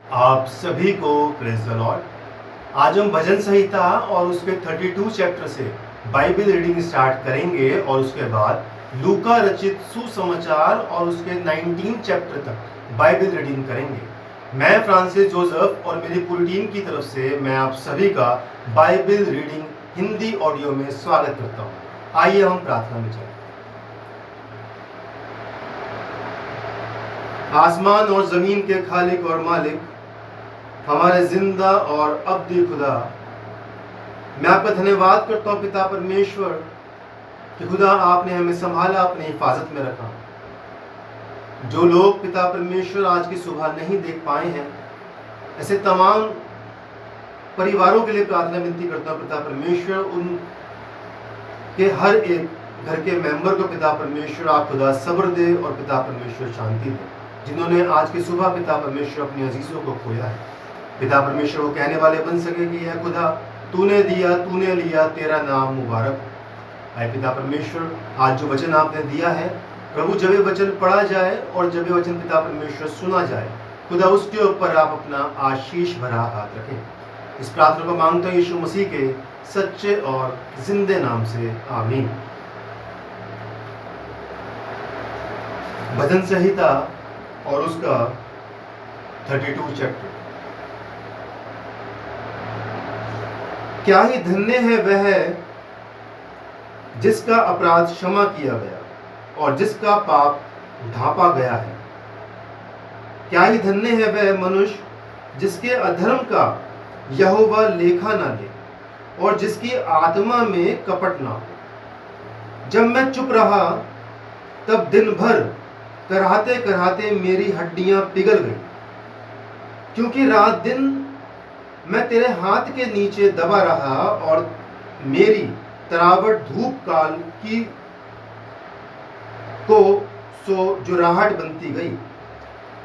आप सभी को प्रेज द लॉर्ड। आज हम भजन संहिता और उसके 32 चैप्टर से बाइबल रीडिंग स्टार्ट करेंगे और उसके बाद लूका रचित सुसमाचार और उसके 19 चैप्टर तक बाइबल रीडिंग करेंगे। मैं फ्रांसिस जोसेफ और मेरी पूरी टीम की तरफ से मैं आप सभी का बाइबल रीडिंग हिंदी ऑडियो में स्वागत करता हूँ। आइए हम प्रार्थना में चलें। आसमान और जमीन के खालिक और मालिक, हमारे जिंदा और अब्दी खुदा, मैं आपका धन्यवाद करता हूँ पिता परमेश्वर कि खुदा आपने हमें संभाला, अपनी हिफाजत में रखा। जो लोग पिता परमेश्वर आज की सुबह नहीं देख पाए हैं, ऐसे तमाम परिवारों के लिए प्रार्थना विनती करता हूँ पिता परमेश्वर, उन के हर एक घर के मेंबर को पिता परमेश्वर आप खुदा सब्र दे और पिता परमेश्वर शांति दे, जिन्होंने आज की सुबह पिता परमेश्वर अपने अजीजों को खोया है। पिता परमेश्वर वो कहने वाले बन सके कि यह खुदा तूने दिया, तूने लिया, तेरा नाम मुबारक हो। आए पिता परमेश्वर, आज जो वचन आपने दिया है प्रभु, जब ये वचन पढ़ा जाए और जब ये वचन पिता परमेश्वर सुना जाए, खुदा उसके ऊपर आप अपना आशीष भरा हाथ रखें। इस प्रार्थना को मांगता हूँ यीशु मसीह के सच्चे और जिंदे नाम से, आमीन। भजन संहिता और उसका 32 चैप्टर। क्या ही धन्य है वह जिसका अपराध क्षमा किया गया और जिसका पाप ढांपा गया है। क्या ही धन्य है वह मनुष्य जिसके अधर्म का यहोवा लेखा ना ले और जिसकी आत्मा में कपट ना हो। जब मैं चुप रहा तब दिन भर कराहते कराहते मेरी हड्डियां पिघल गई, क्योंकि रात दिन मैं तेरे हाथ के नीचे दबा रहा और मेरी तरावट धूप काल की को सो जुराहट बनती गई।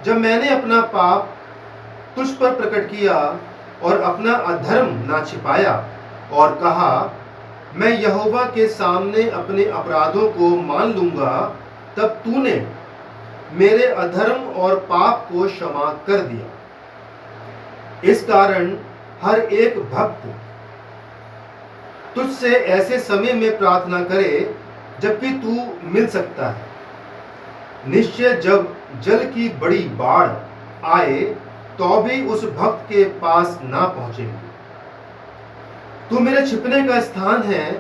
जब मैंने अपना पाप तुझ पर प्रकट किया और अपना अधर्म ना छिपाया और कहा, मैं यहोवा के सामने अपने अपराधों को मान लूंगा, तब तूने मेरे अधर्म और पाप को क्षमा कर दिया। इस कारण हर एक भक्त तुझसे ऐसे समय में प्रार्थना करे जबकि तू मिल सकता है। निश्चय जब जल की बड़ी बाढ़ आए तो भी उस भक्त के पास ना पहुंचेगी। तू मेरे छिपने का स्थान है,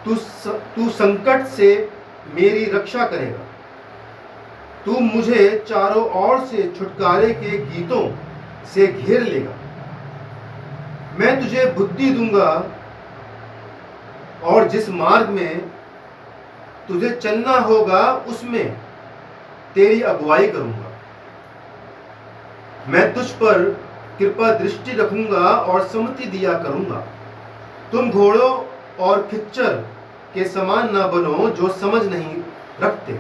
तू संकट से मेरी रक्षा करेगा। तू मुझे चारों ओर से छुटकारे के गीतों से घेर लेगा। मैं तुझे बुद्धि दूंगा और जिस मार्ग में तुझे चलना होगा उसमें तेरी अगुवाई करूंगा। मैं तुझ पर कृपा दृष्टि रखूंगा और सम्मति दिया करूंगा। तुम घोड़ों और खच्चर के समान न बनो जो समझ नहीं रखते।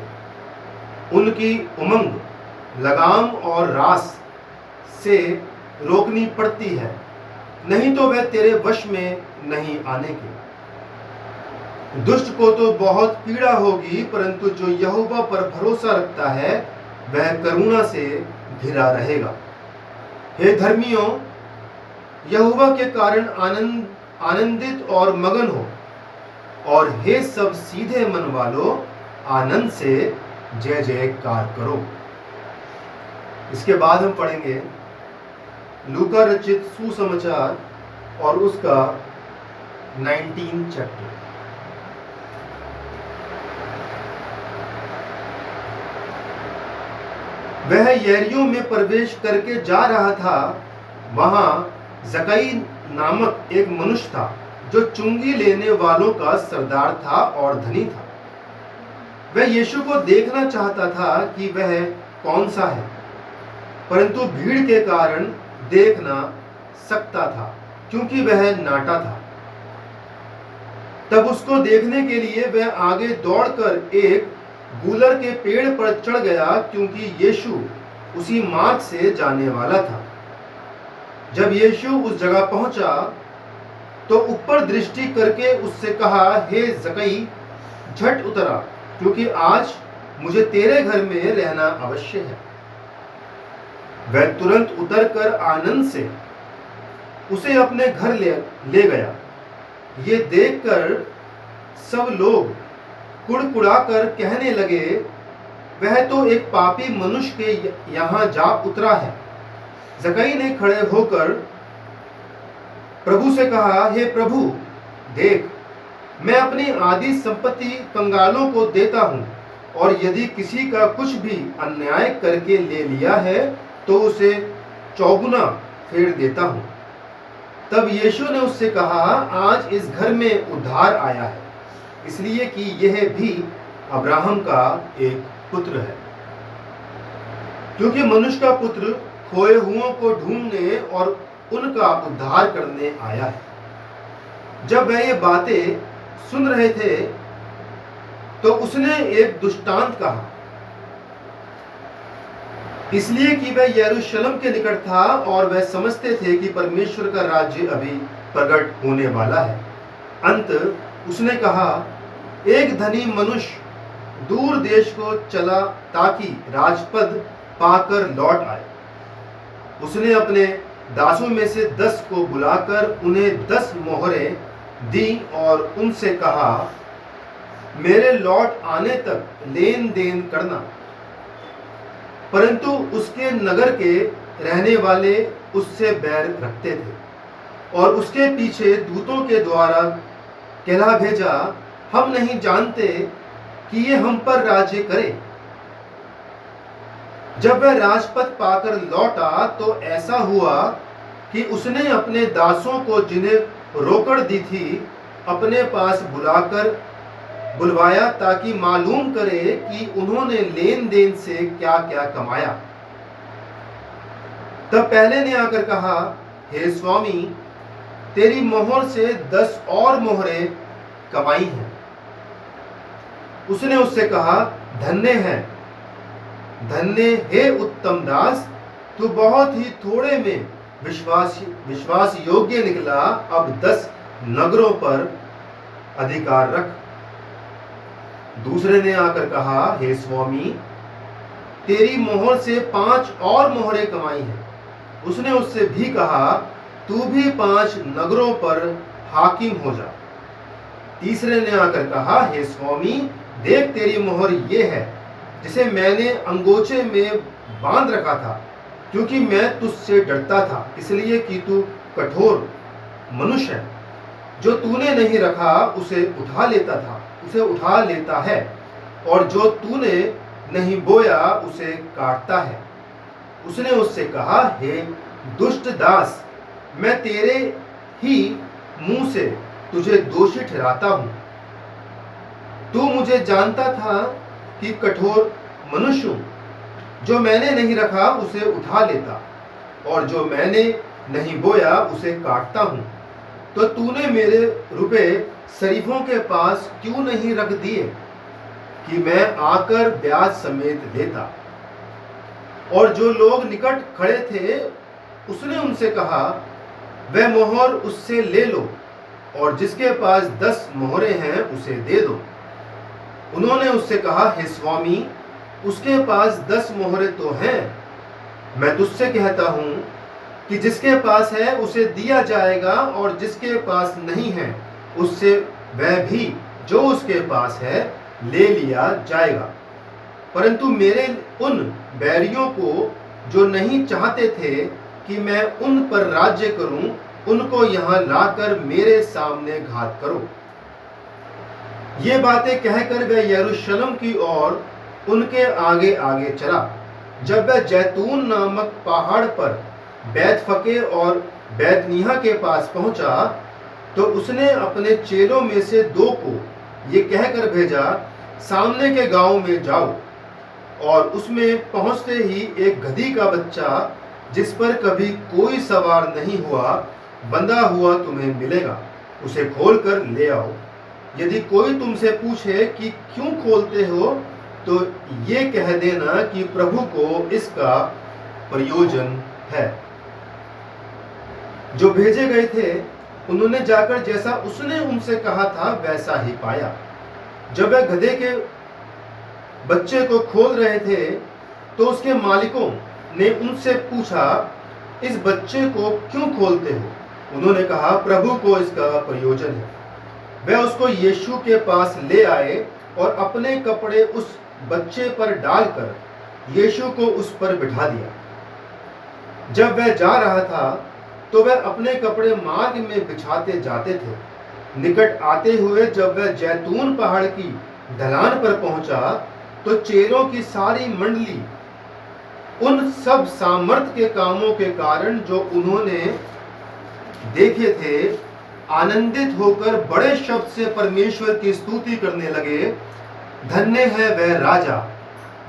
उनकी उमंग लगाम और रास से रोकनी पड़ती है, नहीं तो वह तेरे वश में नहीं आने के। दुष्ट को तो बहुत पीड़ा होगी, परंतु जो यहोवा पर भरोसा रखता है वह करुणा से घिरा रहेगा। हे धर्मियों, यहोवा के कारण आनंदित और मगन हो, और हे सब सीधे मन वालों, आनंद से जय जयकार करो। इसके बाद हम पढ़ेंगे लूका रचित सुसमाचार और उसका 19 चैप्टर। वह यरीहो में प्रवेश करके जा रहा था। वहां जकई नामक एक मनुष्य था जो चुंगी लेने वालों का सरदार था और धनी था। वह यीशु को देखना चाहता था कि वह कौन सा है, परंतु भीड़ के कारण देख ना सकता था, क्योंकि वह नाटा था। तब उसको देखने के लिए वह आगे दौड़कर एक गूलर के पेड़ पर चढ़ गया, क्योंकि यीशु उसी मार्ग से जाने वाला था। जब यीशु उस जगह पहुंचा तो ऊपर दृष्टि करके उससे कहा, हे जकई, झट उतरा, क्योंकि आज मुझे तेरे घर में रहना अवश्य है। वह तुरंत उतरकर आनंद से उसे अपने घर ले गया। ये देखकर सब लोग कुड़कुड़ाकर कहने लगे, वह तो एक पापी मनुष्य के यहाँ जा उतरा है। जक्कई ने खड़े होकर प्रभु से कहा, हे प्रभु, देख, मैं अपनी आधी संपत्ति कंगालों को देता हूँ, और यदि किसी का कुछ भी अन्याय करके ले लिया है तो उसे चौगुना फेर देता हूँ। तब यीशु ने उससे कहा, आज इस घर में उद्धार आया है, इसलिए कि यह भी अब्राहम का एक पुत्र है, क्योंकि मनुष्य का पुत्र खोए हुओं को ढूंढने और उनका उद्धार करने आया है। जब वह ये बातें सुन रहे थे तो उसने एक दृष्टांत कहा, इसलिए कि वह यरूशलेम के निकट था और वह समझते थे कि परमेश्वर का राज्य अभी प्रकट होने वाला है। अंत उसने कहा, एक धनी मनुष्य दूर देश को चला ताकि राजपद पाकर लौट आए। उसने अपने दासों में से 10 को बुलाकर उन्हें 10 मोहरें दी और उनसे कहा, मेरे लौट आने तक लेन देन करना। परंतु उसके नगर के रहने वाले उससे बैर रखते थे और उसके पीछे दूतों के द्वारा कहला भेजा, हम नहीं जानते कि ये हम पर राज्य करे। जब वह राजपद पाकर लौटा तो ऐसा हुआ कि उसने अपने दासों को जिन्हें रोकड़ दी थी अपने पास बुलवाया ताकि मालूम करे कि उन्होंने लेन देन से क्या क्या कमाया। तब पहले ने आकर कहा, हे स्वामी, तेरी मोहर से 10 और मोहरें कमाई हैं। उसने उससे कहा, धन्य हे उत्तम दास, तू बहुत ही थोड़े में विश्वास योग्य निकला, अब 10 नगरों पर अधिकार रख। दूसरे ने आकर कहा, हे स्वामी, तेरी मोहर से 5 और मोहरें कमाई हैं। उसने उससे भी कहा, तू भी 5 नगरों पर हाकिम हो जा। तीसरे ने आकर कहा, हे स्वामी, देख, तेरी मोहर ये है जिसे मैंने अंगोछे में बांध रखा था, क्योंकि मैं तुझसे डरता था, इसलिए कि तू कठोर मनुष्य है। जो तूने नहीं रखा उसे उठा लेता है, और जो तूने नहीं बोया उसे काटता है। उसने उससे कहा, हे दुष्ट दास, मैं तेरे ही मुंह से तुझे दोषी ठहराता हूं। तू मुझे जानता था कि कठोर मनुष्य हूं, जो मैंने नहीं रखा उसे उठा लेता, और जो मैंने नहीं बोया उसे काटता हूं। तो तूने मेरे रुपए शरीफों के पास क्यों नहीं रख दिए कि मैं आकर ब्याज समेत लेता? और जो लोग निकट खड़े थे उसने उनसे कहा, वह मोहर उससे ले लो, और जिसके पास 10 मोहरें हैं उसे दे दो। उन्होंने उससे कहा, हे स्वामी, उसके पास 10 मोहरें तो हैं। मैं तुझसे कहता हूं कि जिसके पास है उसे दिया जाएगा, और जिसके पास नहीं है उससे वह भी जो उसके पास है ले लिया जाएगा। परंतु मेरे उन बैरियों को जो नहीं चाहते थे कि मैं उन पर राज्य करूं, उनको यहाँ लाकर मेरे सामने घात करो। ये बातें कहकर वह यरूशलेम की ओर उनके आगे आगे चला। जब वह जैतून नामक पहाड़ पर बैतफके और बैतनिय्याह के पास पहुंचा तो उसने अपने चेलों में से 2 को ये कहकर भेजा, सामने के गांव में जाओ, और उसमें पहुंचते ही एक गधी का बच्चा जिस पर कभी कोई सवार नहीं हुआ बंधा हुआ तुम्हें मिलेगा, उसे खोलकर ले आओ। यदि कोई तुमसे पूछे कि क्यों खोलते हो, तो ये कह देना कि प्रभु को इसका प्रयोजन है। जो भेजे गए थे उन्होंने जाकर जैसा उसने उनसे कहा था वैसा ही पाया। जब वह गधे के बच्चे को खोल रहे थे तो उसके मालिकों ने उनसे पूछा, इस बच्चे को क्यों खोलते हो? उन्होंने कहा, प्रभु को इसका प्रयोजन है। वे उसको यीशु के पास ले आए और अपने कपड़े उस बच्चे पर डालकर यीशु को उस पर बिठा दिया। जब वह जा रहा था तो वह अपने कपड़े मार्ग में बिछाते जाते थे। निकट आते हुए जब वह जैतून पहाड़ की ढलान पर पहुंचा तो चेलों की सारी मंडली उन सब सामर्थ के कामों के कारण जो उन्होंने देखे थे आनंदित होकर बड़े शब्द से परमेश्वर की स्तुति करने लगे। धन्य है वह राजा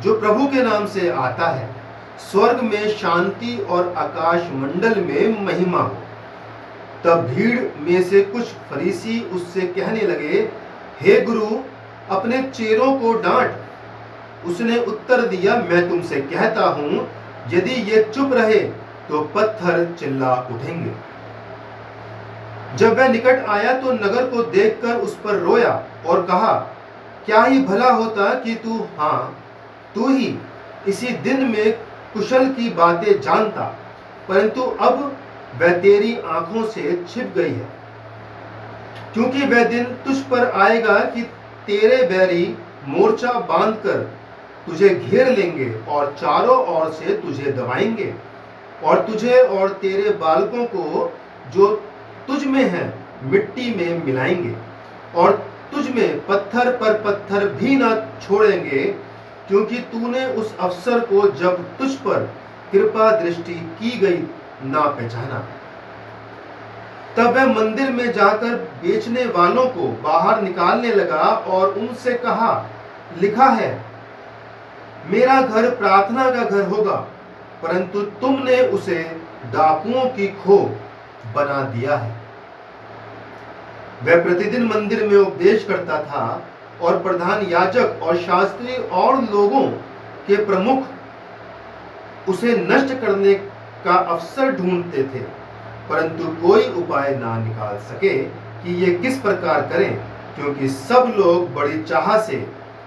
जो प्रभु के नाम से आता है, स्वर्ग में शांति और आकाश मंडल में महिमा हो। तब भीड़ में से कुछ फरीसी उससे कहने लगे, हे गुरु, अपने चेलों को डांट। उसने उत्तर दिया, मैं तुमसे कहता हूं, यदि ये चुप रहे तो पत्थर चिल्ला उठेंगे। जब वह निकट आया तो नगर को देखकर उस पर रोया और कहा, क्या ही भला होता कि तू ही इसी दिन में कुशल की बातें जानता, परंतु अब वह तेरी आंखों से छिप गई है। क्योंकि वह दिन तुझ पर आएगा कि तेरे बैरी मोर्चा बांधकर तुझे घेर लेंगे और चारों ओर से तुझे दबाएंगे और तुझे और तेरे बालकों को जो तुझ में है मिट्टी में मिलाएंगे और तुझ में पत्थर पर पत्थर भी न छोड़ेंगे, क्योंकि तूने उस अवसर को जब तुझ पर कृपा दृष्टि की गई ना पहचाना। तब वह मंदिर में जाकर बेचने वालों को बाहर निकालने लगा और उनसे कहा, लिखा है, मेरा घर प्रार्थना का घर होगा, परंतु तुमने उसे डाकुओं की खो बना दिया है। वह प्रतिदिन मंदिर में उपदेश करता था और प्रधान याजक और शास्त्री और लोगों के प्रमुख उसे नष्ट करने का अवसर ढूंढते थे, परंतु कोई उपाय ना निकाल सके कि ये किस प्रकार करें, क्योंकि सब लोग बड़ी चाह से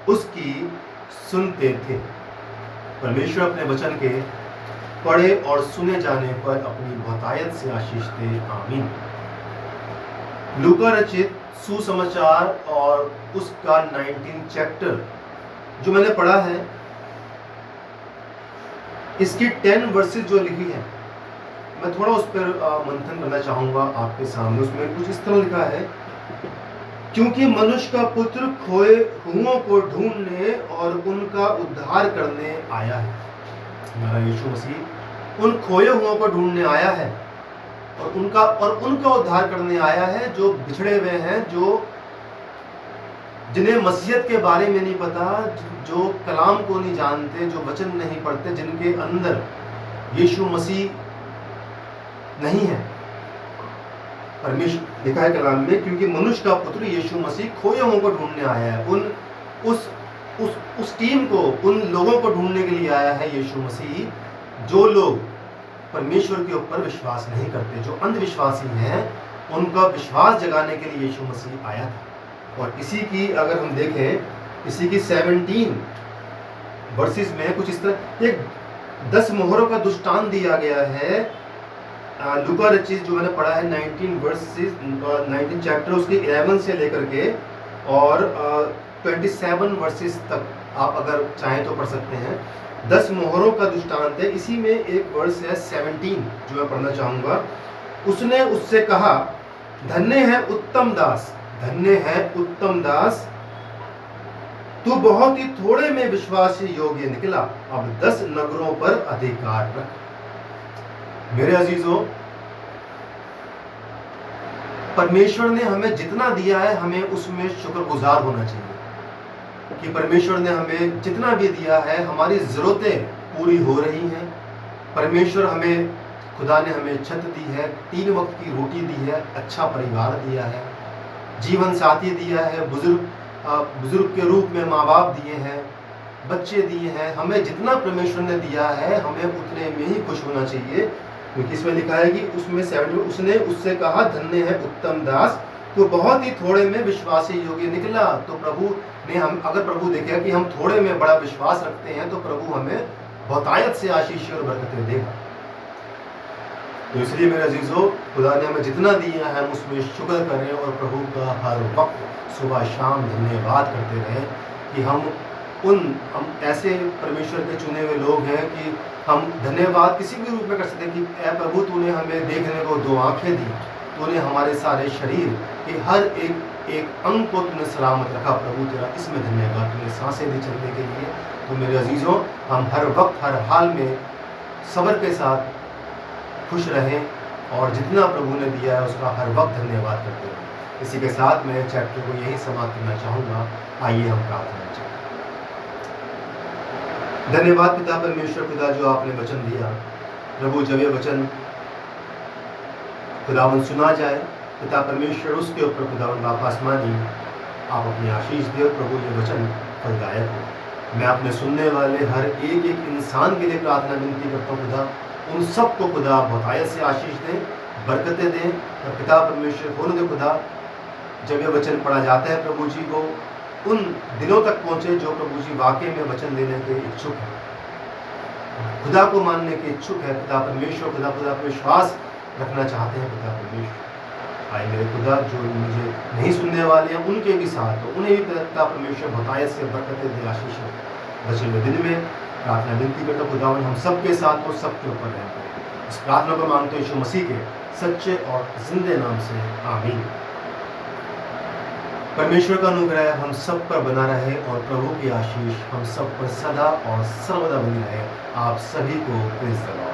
उसकी सुनते थे। परमेश्वर अपने वचन के पढ़े और सुने जाने पर अपनी बहुतायत से आशीष दे। आमीन। लूका रचित सुसमाचार और उसका 19 चैप्टर जो मैंने पढ़ा है, इसकी 10 वर्सेस जो लिखी है, मैं थोड़ा उस पर मंथन करना चाहूंगा आपके सामने। उसमें कुछ इस तरह लिखा है, क्योंकि मनुष्य का पुत्र खोए हुओं को ढूंढने और उनका उद्धार करने आया है। हमारा यीशु मसीह उन खोए हुओं को ढूंढने आया है और उनका उद्धार करने आया है, जो बिछड़े हुए हैं, जो जिन्हें मसीहत के बारे में नहीं पता, जो कलाम को नहीं जानते, जो वचन नहीं पढ़ते, जिनके अंदर यीशु मसीह नहीं है। परमेश्वर लिखा है कलाम में, क्योंकि मनुष्य का पुत्र यीशु मसीह खोए हुओं को ढूंढने आया है। उस टीम को, उन लोगों को ढूंढने के लिए आया है यीशु मसीह, जो लोग परमेश्वर के ऊपर विश्वास नहीं करते, जो अंधविश्वासी हैं, उनका विश्वास जगाने के लिए यीशु मसीह आया था। और इसी की अगर हम देखें, इसी की 17 वर्सेस में कुछ इस तरह एक 10 मोहरों का दृष्टांत दिया गया है। लूका रचित जो मैंने पढ़ा है 19 वर्सेस 19 चैप्टर, उसके 11 से लेकर के और 27 वर्सेस तक आप अगर चाहें तो पढ़ सकते हैं। 10 मोहरों का दृष्टांत है। इसी में एक वर्स है 17 जो मैं पढ़ना चाहूंगा। उसने उससे कहा, धन्य है उत्तम दास, धन्य है उत्तम दास, तू बहुत ही थोड़े में विश्वास योग्य निकला, अब 10 नगरों पर अधिकार रख। मेरे अजीजों, परमेश्वर ने हमें जितना दिया है, हमें उसमें शुक्रगुजार होना चाहिए कि परमेश्वर ने हमें जितना भी दिया है, हमारी ज़रूरतें पूरी हो रही हैं। परमेश्वर हमें, खुदा ने हमें छत दी है, 3 वक्त की रोटी दी है, अच्छा परिवार दिया है, जीवन साथी दिया है, बुजुर्ग के रूप में माँ बाप दिए हैं, बच्चे दिए हैं। हमें जितना परमेश्वर ने दिया है, हमें उतने में ही खुश होना चाहिए, क्योंकि इसमें लिखा है कि उसमें 7 उसने उससे कहा, धन्य है उत्तम दास, तो बहुत ही थोड़े में विश्वासी योग्य निकला। तो प्रभु ने, हम अगर प्रभु देखेगा कि हम थोड़े में बड़ा विश्वास रखते हैं, तो प्रभु हमें बहुतायत से आशीष और बरकतें देगा। तो इसलिए मेरे अजीजों, खुदा ने हमें जितना दिया है हम उसमें शुक्र करें और प्रभु का हर वक्त सुबह शाम धन्यवाद करते रहें कि हम ऐसे परमेश्वर के चुने हुए लोग हैं कि हम धन्यवाद किसी भी रूप में कर सकते हैं कि ऐ प्रभु, तूने हमें देखने को 2 आँखें दी, तूने हमारे सारे शरीर के हर एक अंग को तूने सलामत रखा। प्रभु तेरा इसमें धन्यवाद, तूने सांसें दी चलने के लिए। तो मेरे अजीज़ों, हम हर वक्त हर हाल में सब्र के साथ खुश रहें और जितना प्रभु ने दिया है उसका हर वक्त धन्यवाद करते रहें। इसी के साथ मैं चैप्टर को यही समाप्त करना चाहूँगा। आइए हम प्रार्थना करें। धन्यवाद पिता परमेश्वर खुदा, जो आपने वचन दिया। प्रभु, जब ये वचन खुदावन सुना जाए पिता परमेश्वर, उसके ऊपर खुदावन बाप आसमानी आप अपनी आशीष दे। प्रभु, ये वचन फलदायक हो। मैं अपने सुनने वाले हर एक इंसान के लिए प्रार्थना विनती करता हूँ खुदा, उन सबको खुदा बहुतायत से आशीष दें, बरकतें दें। और पिता परमेश्वर होने दे खुदा, जब ये वचन पढ़ा जाता है प्रभु जी, को उन दिलों तक पहुँचे जो प्रभु जी वाकई में वचन देने के इच्छुक हैं, खुदा को मानने के इच्छुक है। पिता परमेश्वर खुदा पर विश्वास रखना चाहते हैं। पिता परमेश्वर, आए मेरे खुदा, जो मुझे नहीं सुनने वाले हैं उनके भी साथ हो, उन्हें भी पिता परमेश्वर बहुतायत से बरकतें दे, आशीष बचे हुए दिन में प्रार्थना विनती करता खुदावन हम सबके साथ हो, सबके ऊपर रहते। इस प्रार्थना को मांगते यीशु मसीह के सच्चे और जिंदे नाम से, आमीन। परमेश्वर का अनुग्रह हम सब पर बना रहे और प्रभु की आशीष हम सब पर सदा और सर्वदा बनी रहे। आप सभी को प्रेज़ द लॉर्ड।